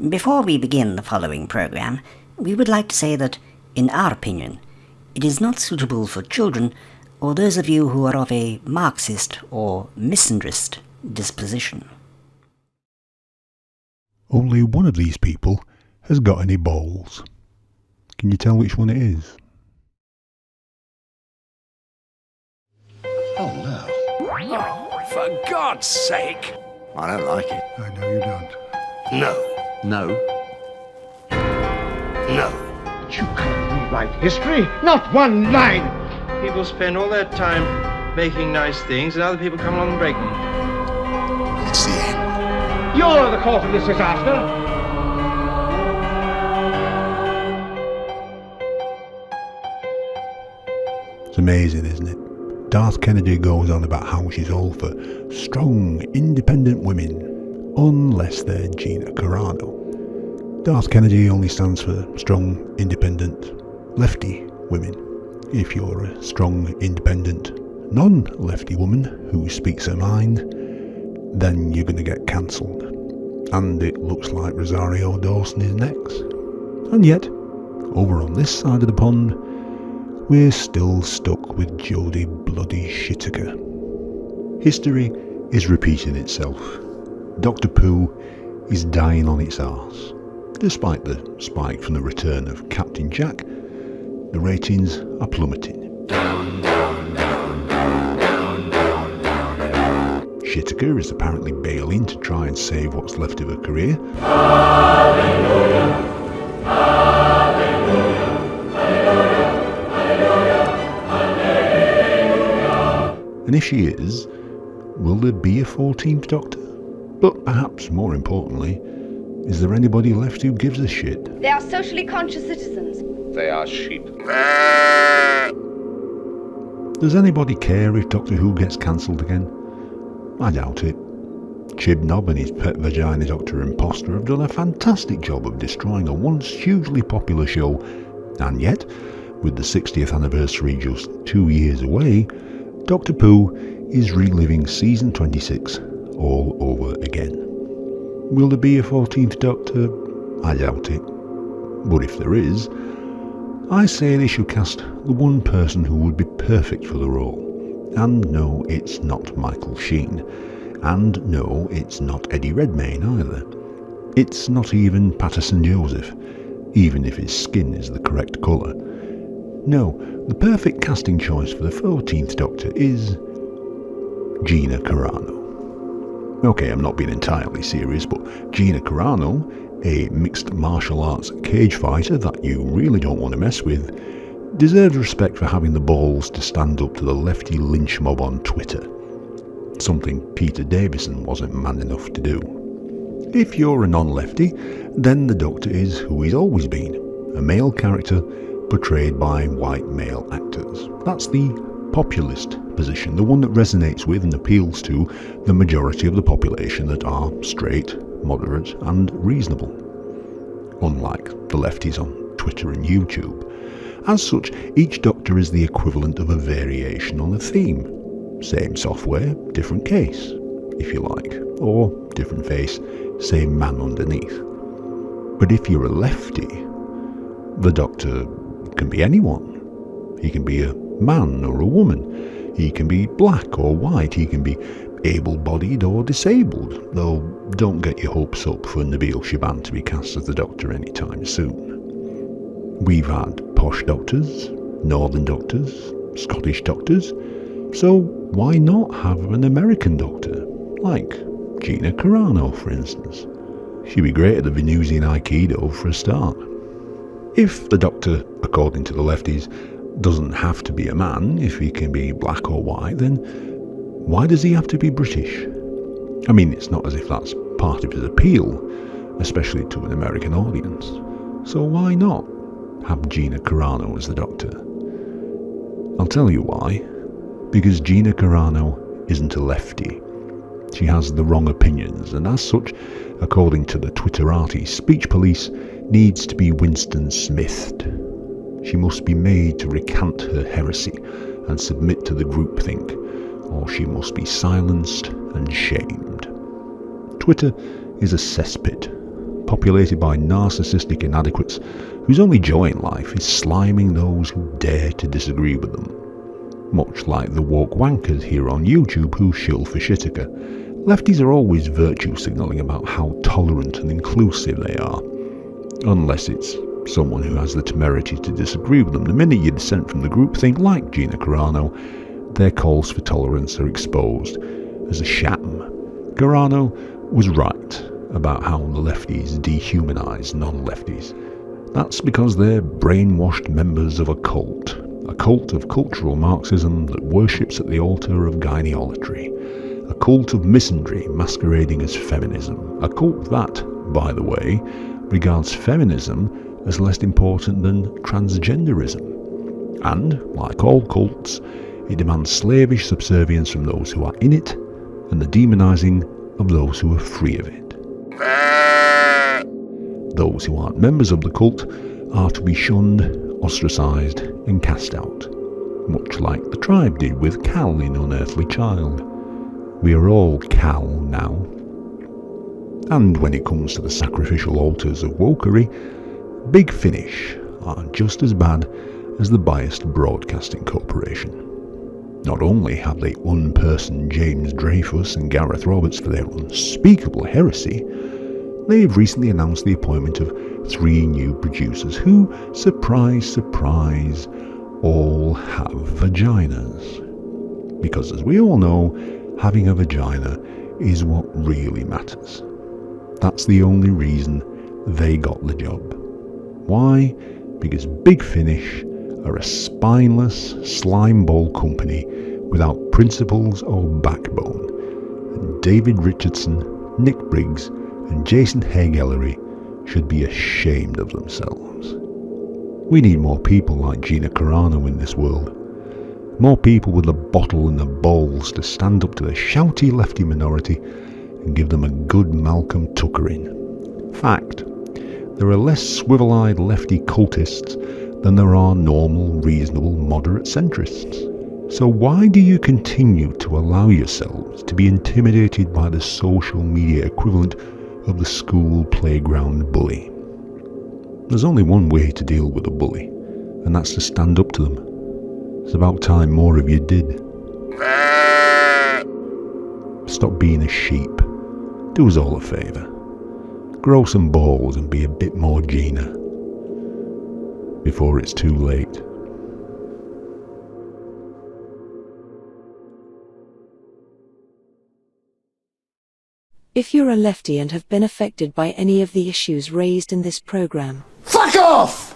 Before we begin the following program, we would like to say that, in our opinion, it is not suitable for children or those of you who are of a Marxist or misandrist disposition. Only one of these people has got any balls. Can you tell which one it is? Oh, no. Oh, for God's sake! I don't like it. I know you don't. No. No. No. You can't rewrite history, not one line. People spend all their time making nice things, and other people come along and break them. It's the end. You're the cause of this disaster. It's amazing, isn't it? Darth Kennedy goes on about how she's all for strong, independent women, unless they're Gina Carano. Darth Kennedy only stands for strong, independent, lefty women. If you're a strong, independent, non-lefty woman who speaks her mind, then you're going to get cancelled. And it looks like Rosario Dawson is next. And yet, over on this side of the pond, we're still stuck with Jodie Bloody Whittaker. History is repeating itself. Dr. Pooh is dying on its arse. Despite the spike from the return of Captain Jack, the ratings are plummeting. Down, down, down, down, down, down, down, down. Whittaker is apparently bailing to try and save what's left of her career. Hallelujah! Hallelujah! Hallelujah! Hallelujah! Hallelujah! And if she is, will there be a 14th Doctor? But perhaps more importantly, is there anybody left who gives a shit? They are socially conscious citizens. They are sheep. Does anybody care if Doctor Who gets cancelled again? I doubt it. Chibnall and his pet vagina Dr. Imposter have done a fantastic job of destroying a once hugely popular show, and yet, with the 60th anniversary just 2 years away, Dr. Pooh is reliving season 26 all over again. Will there be a 14th Doctor? I doubt it. But if there is, I say they should cast the one person who would be perfect for the role. And no, it's not Michael Sheen. And no, it's not Eddie Redmayne either. It's not even Patterson Joseph, even if his skin is the correct colour. No, the perfect casting choice for the 14th Doctor is Gina Carano. Okay, I'm not being entirely serious, but Gina Carano, a mixed martial arts cage fighter that you really don't want to mess with, deserves respect for having the balls to stand up to the lefty lynch mob on Twitter. Something Peter Davison wasn't man enough to do. If you're a non-lefty, then the Doctor is who he's always been, a male character portrayed by white male actors. That's the populist position, the one that resonates with and appeals to the majority of the population that are straight, moderate and reasonable. Unlike the lefties on Twitter and YouTube. As such, each Doctor is the equivalent of a variation on a theme. Same software, different case, if you like, or different face, same man underneath. But if you're a lefty, the Doctor can be anyone. He can be a man or a woman. He can be black or white. He can be able-bodied or disabled, though don't get your hopes up for Nabil Shaban to be cast as the Doctor anytime soon. We've had posh doctors, northern doctors, Scottish doctors, so why not have an American Doctor, like Gina Carano, for instance? She'd be great at the Venusian Aikido for a start. If the Doctor, according to the lefties, doesn't have to be a man, if he can be black or white, then why does he have to be British? I mean, it's not as if that's part of his appeal, especially to an American audience. So why not have Gina Carano as the Doctor? I'll tell you why. Because Gina Carano isn't a lefty. She has the wrong opinions, and as such, according to the Twitterati speech police, needs to be Winston Smithed. She must be made to recant her heresy and submit to the groupthink, or she must be silenced and shamed. Twitter is a cesspit. populated by narcissistic inadequates whose only joy in life is sliming those who dare to disagree with them. Much like the woke wankers here on YouTube who shill for Shitika, lefties are always virtue signalling about how tolerant and inclusive they are. Unless it's someone who has the temerity to disagree with them. The minute you dissent from the groupthink, like Gina Carano, their calls for tolerance are exposed as a sham. Carano was right about how the lefties dehumanise non-lefties. That's because they're brainwashed members of a cult of cultural Marxism that worships at the altar of gyneolatry, a cult of misandry masquerading as feminism, a cult that, by the way, regards feminism as less important than transgenderism. And, like all cults, it demands slavish subservience from those who are in it and the demonising of those who are free of it. Those who aren't members of the cult are to be shunned, ostracised and cast out, much like the tribe did with Cal in Unearthly Child. We are all Cal now. And when it comes to the sacrificial altars of wokery, Big Finish are just as bad as the biased broadcasting corporation. Not only have they unpersoned James Dreyfus and Gareth Roberts for their unspeakable heresy, they've recently announced the appointment of 3 new producers who, surprise, surprise, all have vaginas. Because as we all know, having a vagina is what really matters. That's the only reason they got the job. Why? Because Big Finish are a spineless, slimeball company without principles or backbone. And David Richardson, Nick Briggs and Jason Haig-Ellery should be ashamed of themselves. We need more people like Gina Carano in this world. More people with the bottle and the balls to stand up to the shouty lefty minority and give them a good Malcolm Tuckering. Fact. There are less swivel-eyed lefty cultists than there are normal, reasonable, moderate centrists. So why do you continue to allow yourselves to be intimidated by the social media equivalent of the school playground bully? There's only one way to deal with a bully, and that's to stand up to them. It's about time more of you did. Stop being a sheep. Do us all a favour. Grow some balls and be a bit more Gina. Before it's too late. If you're a lefty and have been affected by any of the issues raised in this program, Fuck off!